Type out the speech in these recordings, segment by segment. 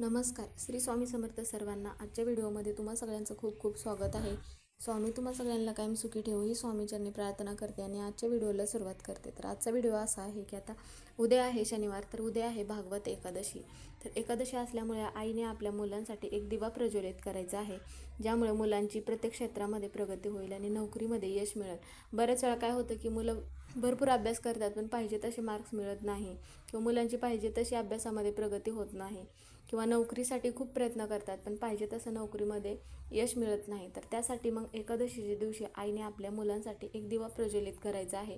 नमस्कार. श्री स्वामी समर्थ सर्वांना. आजच्या व्हिडिओमध्ये तुम्हा सगळ्यांचं खूप खूप स्वागत आहे. स्वामी तुम्हा सगळ्यांना कायम सुखी ठेवू ही स्वामीचरणी प्रार्थना करते आणि आजच्या व्हिडिओला सुरुवात करते. तर आजचा व्हिडिओ असा आहे की आता उद्या आहे शनिवार, तर उद्या आहे भागवत एकादशी. तर एकादशी असल्यामुळे आईने आपल्या मुलांसाठी एक दिवा प्रज्वलित करायचा आहे, ज्यामुळे मुलांची प्रत्येक क्षेत्रामध्ये प्रगती होईल आणि नोकरीमध्ये यश मिळेल. बऱ्याच वेळा काय होतं की मुलं भरपूर अभ्यास करतात पण पाहिजे तसे मार्क्स मिळत नाही, किंवा मुलांची पाहिजे तशी अभ्यासामध्ये प्रगती होत नाही, किंवा नोकरीसाठी खूप प्रयत्न करतात पण पाहिजे तसं नोकरीमध्ये यश मिळत नाही. तर त्यासाठी मग एकादशीच्या दिवशी आईने आपल्या मुलांसाठी एक दिवा प्रज्वलित करायचा आहे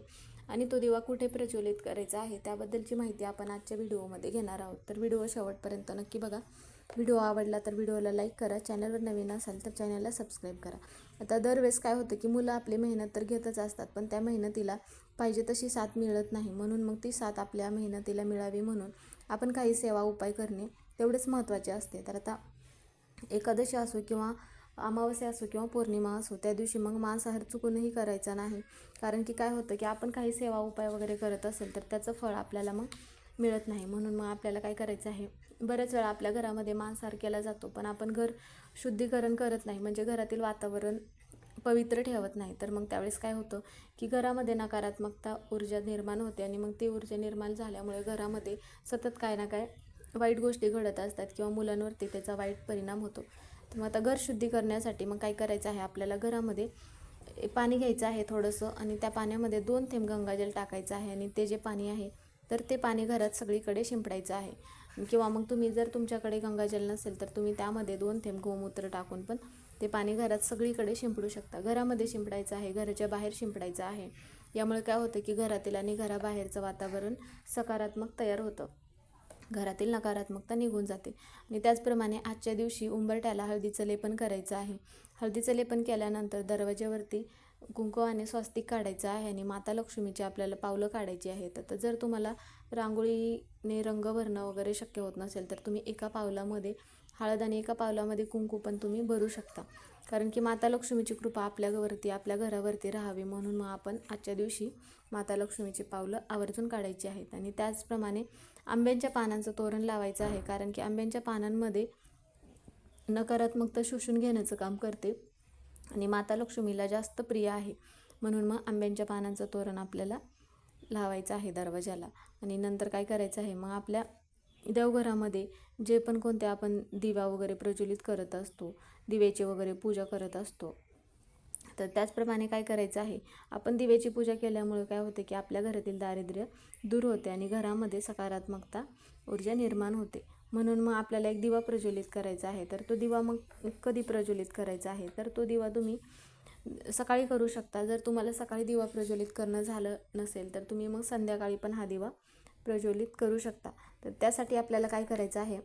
आणि तो दिवा कुठे प्रज्वलित करायचा आहे त्याबद्दलची माहिती आपण आजच्या व्हिडिओमध्ये घेणार आहोत. तर व्हिडिओ शेवटपर्यंत नक्की बघा. व्हिडिओ आवडला तर व्हिडिओला लाईक करा, चॅनलवर नवीन असाल तर चॅनलला सबस्क्राईब करा. आता दरवेळेस काय होतं की मुलं आपली मेहनत तर घेतच असतात पण त्या मेहनतीला पाहिजे तशी साथ मिळत नाही, म्हणून मग ती साथ आपल्या मेहनतीला मिळावी म्हणून आपण काही सेवा उपाय करणे तेवढेच महत्त्वाचे असते. तर आता एकादशी असो किंवा अमावस्या असो किंवा पौर्णिमा असो, त्या दिवशी मग मांसाहार चुकूनही करायचा नाही. कारण की काय होतं की आपण काही सेवा उपाय वगैरे करत असेल तर त्याचं फळ आपल्याला मग मिळत नाही. म्हणून मग आपल्याला काय करायचं आहे, बऱ्याच वेळा आपल्या घरामध्ये मांसाहार केला जातो पण आपण घर शुद्धीकरण करत नाही, म्हणजे घरातील वातावरण पवित्र ठेवत नाही. तर मग त्यावेळेस काय होतं की घरामध्ये नकारात्मकता ऊर्जा निर्माण होते आणि मग ती ऊर्जा निर्माण झाल्यामुळे घरामध्ये सतत काय ना काय वाईट गोष्टी घडत असतात किंवा मुलांवरती त्याचा वाईट परिणाम होतो. तर मग आता घर शुद्धी करण्यासाठी मग काय करायचं आहे, आपल्याला घरामध्ये पाणी घ्यायचं आहे थोडंसं आणि त्या पाण्यामध्ये 2 थेंब गंगाजल टाकायचं आहे आणि ते जे पाणी आहे तर ते पाणी घरात सगळीकडे शिंपडायचं आहे. किंवा मग तुम्ही जर तुमच्याकडे गंगाजल नसेल तर तुम्ही त्यामध्ये 2 थेंब गोमूत्र टाकून पण ते पाणी घरात सगळीकडे शिंपडू शकता. घरामध्ये शिंपडायचं आहे, घराच्या बाहेर शिंपडायचं आहे. यामुळे काय होतं की घरातील आणि घराबाहेरचं वातावरण सकारात्मक तयार होतं, घरातील नकारात्मकता निघून जाते. आणि त्याचप्रमाणे आजच्या दिवशी उंबरठ्याला हळदीचं लेपन करायचं आहे. हळदीचं लेपन केल्यानंतर दरवाज्यावरती कुंकवाने स्वस्तिक काढायचं आहे आणि माता लक्ष्मीची आपल्याला पावलं काढायची आहेत. तर जर तुम्हाला रांगोळीने रंग भरणं वगैरे शक्य होत नसेल तर तुम्ही एका पावलामध्ये हळद आणि एका पावलामध्ये कुंकू पण तुम्ही भरू शकता. कारण की माता लक्ष्मीची कृपा आपल्यावरती आपल्या घरावरती राहावी म्हणून मग आपण आजच्या दिवशी माता लक्ष्मीची पावलं आवर्जून काढायची आहेत. आणि त्याचप्रमाणे आंब्यांच्या पानांचं तोरण लावायचं आहे, कारण की आंब्यांच्या पानांमध्ये नकारात्मकता शोषून घेण्याचं काम करते आणि माता लक्ष्मीला जास्त प्रिय आहे. म्हणून मग आंब्यांच्या पानांचं तोरण आपल्याला लावायचं आहे दरवाजाला. आणि नंतर काय करायचं आहे, मग आपल्या देवघरामध्ये जे पण कोणते आपण दिवा वगैरे प्रज्वलित करत असतो, दिव्याची वगैरे पूजा करत असतो, तर त्याचप्रमाणे काय करायचं आहे, आपण दिव्याची पूजा केल्यामुळे काय होते की आपल्या घरातील दारिद्र्य दूर होते आणि घरामध्ये सकारात्मकता ऊर्जा निर्माण होते. म्हणून मग आपल्याला एक दिवा प्रज्वलित करायचा आहे. तर तो दिवा मग कधी प्रज्वलित करायचा आहे, तर तो दिवा तुम्ही सकाळी करू शकता. जर तुम्हाला सकाळी दिवा प्रज्वलित करणं झालं नसेल तर तुम्ही मग संध्याकाळी पण हा दिवा प्रज्वलित करू शकता. तर त्यासाठी आपल्याला काय करायचं आहे,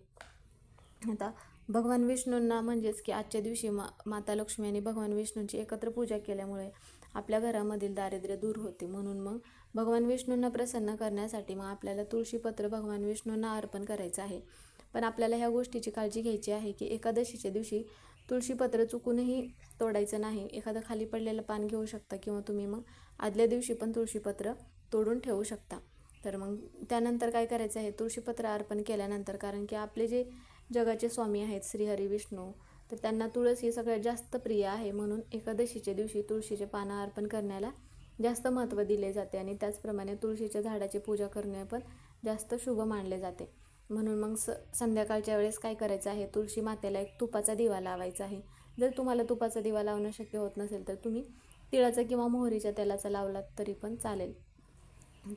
आता भगवान विष्णूंना म्हणजेच की आजच्या दिवशी माता लक्ष्मी आणि भगवान विष्णूंची एकत्र पूजा केल्यामुळे आपल्या घरामधील दारिद्र्य दूर होते. म्हणून मग भगवान विष्णूंना प्रसन्न करण्यासाठी मग आपल्याला तुळशीपत्र भगवान विष्णूंना अर्पण करायचं आहे. पण आपल्याला ह्या गोष्टीची काळजी घ्यायची आहे की एकादशीच्या दिवशी तुळशीपत्र चुकूनही तोडायचं नाही. एखादं खाली पडलेलं पान घेऊ शकता किंवा तुम्ही मग आदल्या दिवशी पण तुळशीपत्र तोडून ठेवू शकता. तर मग त्यानंतर काय करायचं आहे, तुळशीपत्र अर्पण केल्यानंतर, कारण की आपले जे जगाचे स्वामी आहेत श्रीहरी विष्णू, तर त्यांना तुळस ही सगळ्यात जास्त प्रिय आहे. म्हणून एकादशीच्या दिवशी तुळशीचे पानं अर्पण करण्याला जास्त महत्त्व दिले जाते आणि त्याचप्रमाणे तुळशीच्या झाडाची पूजा करणे पण जास्त शुभ मानले जाते. म्हणून मग संध्याकाळच्या वेळेस काय करायचं आहे, तुळशी मातेला एक तुपाचा दिवा लावायचा आहे. जर तुम्हाला तुपाचा दिवा लावणं शक्य होत नसेल तर तुम्ही तिळाचा किंवा मोहरीच्या तेलाचा लावलात तरी पण चालेल.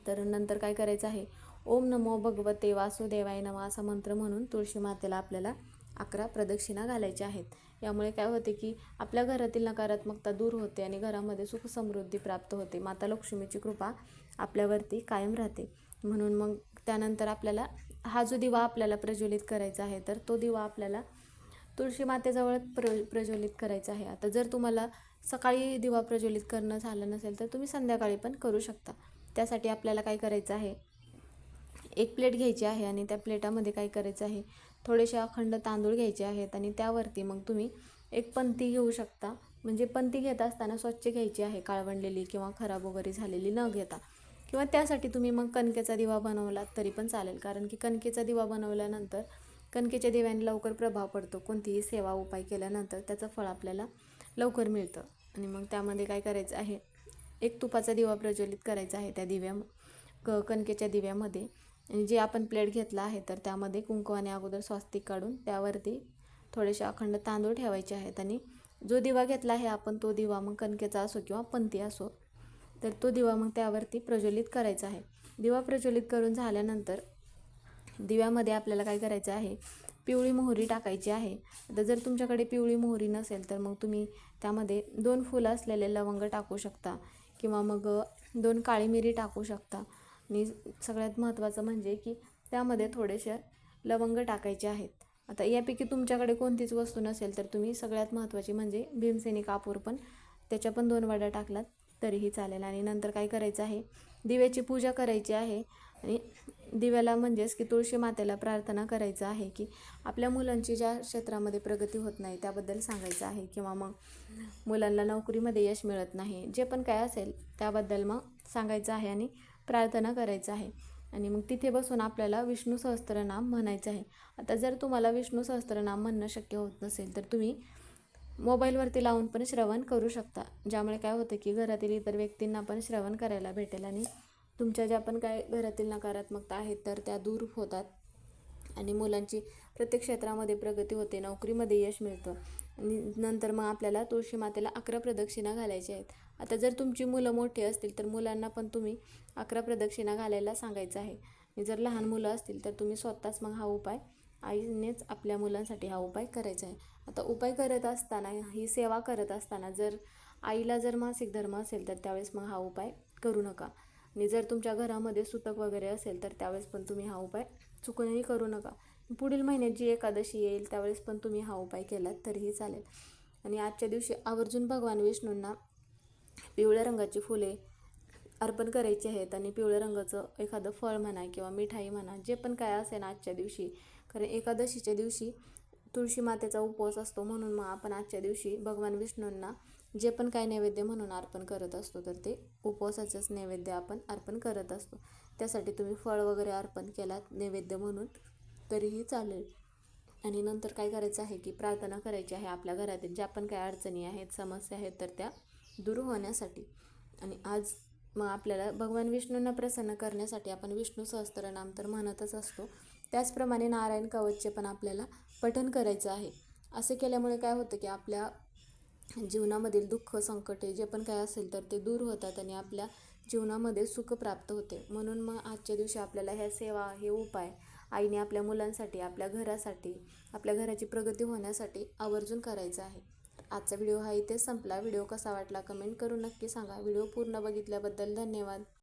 तर नंतर काय करायचं आहे, ओम नमो भगवते वासुदेवाय नमः असा मंत्र म्हणून तुळशी मातेला आपल्याला 11 प्रदक्षिणा घालायच्या आहेत. यामुळे काय होते की आपल्या घरातील नकारात्मकता दूर होते आणि घरामध्ये सुख समृद्धी प्राप्त होते. माता लक्ष्मीची कृपा आपल्यावरती कायम राहते. म्हणून मग त्यानंतर आपल्याला हा जो दिवा आपल्याला प्रज्वलित करायचा आहे तर तो दिवा आपल्याला तुळशी मातेजवळ प्रज्वलित करायचा आहे. आता जर तुम्हाला सकाळी दिवा प्रज्वलित करणं झालं नसेल तर तुम्ही संध्याकाळी पण करू शकता. त्यासाठी आपल्याला काय करायचं आहे, एक प्लेट घ्यायची आहे आणि त्या प्लेटामध्ये काय करायचं आहे, थोडेसे अखंड तांदूळ घ्यायचे आहेत आणि त्यावरती मग तुम्ही एक पंती घेऊ शकता. म्हणजे पंती घेत असताना स्वच्छ घ्यायची आहे, काळवंडलेली किंवा खराब वगैरे झालेली न घेता. किंवा त्यासाठी तुम्ही मग कणकेचा दिवा बनवलात तरी पण चालेल, कारण की कणकेचा दिवा बनवल्यानंतर कणकेच्या दिव्याने लवकर प्रभाव पडतो. कोणतीही सेवा उपाय केल्यानंतर त्याचं फळ आपल्याला लवकर मिळतं. आणि मग त्यामध्ये काय करायचं आहे, एक तुपाचा दिवा प्रज्वलित करायचा आहे त्या कणकेच्या दिव्यामध्ये. आणि जे आपण प्लेट घेतला आहे तर त्यामध्ये कुंकवाने अगोदर स्वास्तिक काढून त्यावरती थोडेसे अखंड तांदूळ ठेवायचे आहेत. आणि जो दिवा घेतला आहे आपण तो दिवा मग कणकेचा असो किंवा पंथी असो तर तो दिवा मग त्यावरती प्रज्वलित करायचा आहे. दिवा प्रज्वलित करून झाल्यानंतर दिव्यामध्ये आपल्याला काय करायचं आहे, पिवळी मोहरी टाकायची आहे. आता जर तुमच्याकडे पिवळी मोहरी नसेल तर मग तुम्ही त्यामध्ये 2 फुलं असलेले लवंग टाकू शकता किंवा मग 2 काळी मिरी टाकू शकता. आणि सगळ्यात महत्त्वाचं म्हणजे की त्यामध्ये थोडेसे लवंग टाकायचे आहेत. आता यापैकी तुमच्याकडे कोणतीच वस्तू नसेल तर तुम्ही सगळ्यात महत्त्वाची म्हणजे भीमसेनी कापूर पण त्याच्या पण 2 वड्या टाकलात तरीही चालेल. आणि नंतर काय करायचं आहे, दिव्याची पूजा करायची आहे. आणि दिव्याला म्हणजेच की तुळशी मातेला प्रार्थना करायचं आहे की आपल्या मुलांची ज्या क्षेत्रामध्ये प्रगती होत नाही त्याबद्दल सांगायचं आहे, किंवा मग मुलांना नोकरीमध्ये यश मिळत नाही, जे पण काय असेल त्याबद्दल मग सांगायचं आहे आणि प्रार्थना करायचं आहे. आणि मग तिथे बसून आपल्याला विष्णू सहस्त्रनाम म्हणायचं आहे. आता जर तुम्हाला विष्णू सहस्त्रनाम म्हणणं शक्य होत नसेल तर तुम्ही मोबाईलवरती लावून पण श्रवण करू शकता, ज्यामुळे काय होतं की घरातील इतर व्यक्तींना पण श्रवण करायला भेटेल आणि तुमच्या ज्या पण काय घरातील नकारात्मकता आहेत तर त्या दूर होतात आणि मुलांची प्रत्येक क्षेत्रामध्ये प्रगती होते, नोकरीमध्ये यश मिळतं. आणि नंतर मग आपल्याला तुळशी मातेला 11 प्रदक्षिणा घालायच्या आहेत. आता जर तुमची मुलं मोठी असतील तर मुलांना पण तुम्ही 11 प्रदक्षिणा घालायला सांगायचं आहे. आणि जर लहान मुलं असतील तर तुम्ही स्वतःच मग हा उपाय आईनेच आपल्या मुलांसाठी हा उपाय करायचा आहे. आता उपाय करत असताना, ही सेवा करत असताना जर आईला जर मासिक धर्म असेल तर त्यावेळेस मग हा उपाय करू नका. आणि जर तुमच्या घरामध्ये सुतक वगैरे असेल तर त्यावेळेस पण तुम्ही हा उपाय चुकूनही करू नका. पुढील महिन्यात जी एकादशी येईल त्यावेळेस पण तुम्ही हा उपाय केलात तरीही चालेल. आणि आजच्या दिवशी आवर्जून भगवान विष्णूंना पिवळ्या रंगाची फुले अर्पण करायची आहेत. आणि पिवळ्या रंगाचं एखादं फळ म्हणा किंवा मिठाई म्हणा, जे पण काय असेल आजच्या दिवशी, कारण एकादशीच्या दिवशी तुळशी मातेचा उपवास असतो म्हणून मग आपण आजच्या दिवशी भगवान विष्णूंना जे पण काय नैवेद्य म्हणून अर्पण करत असतो तर ते उपवासाचंच नैवेद्य आपण अर्पण करत असतो. त्यासाठी तुम्ही फळ वगैरे अर्पण केलात नैवेद्य म्हणून तरीही चालेल. आणि नंतर काय करायचं आहे की प्रार्थना करायची आहे आपल्या घरातील ज्या पण काय अडचणी आहेत, समस्या आहेत तर त्या दूर होण्यासाठी. आणि आज मग आपल्याला भगवान विष्णूंना प्रसन्न करण्यासाठी आपण विष्णू सहस्त्रनाम तर म्हणतच असतो, त्याचप्रमाणे नारायण कवचचे पण आपल्याला पठण करायचं आहे. असे केल्यामुळे काय होतं की आपल्या जीवनामधील दुःख, संकटे जे पण काय असेल तर ते दूर होतात आणि आपल्या जीवनामध्ये सुख प्राप्त होते. म्हणून मग आजच्या दिवशी आपल्याला ह्या सेवा, हे उपाय आईने आपल्या मुलांसाठी, आपल्या घरासाठी, आपल्या घराची प्रगती होण्यासाठी आवर्जून करायचं आहे. आजचा व्हिडिओ हा इथेच संपला. व्हिडिओ कसा वाटला कमेंट करून नक्की सांगा. व्हिडिओ पूर्ण बघितल्याबद्दल धन्यवाद.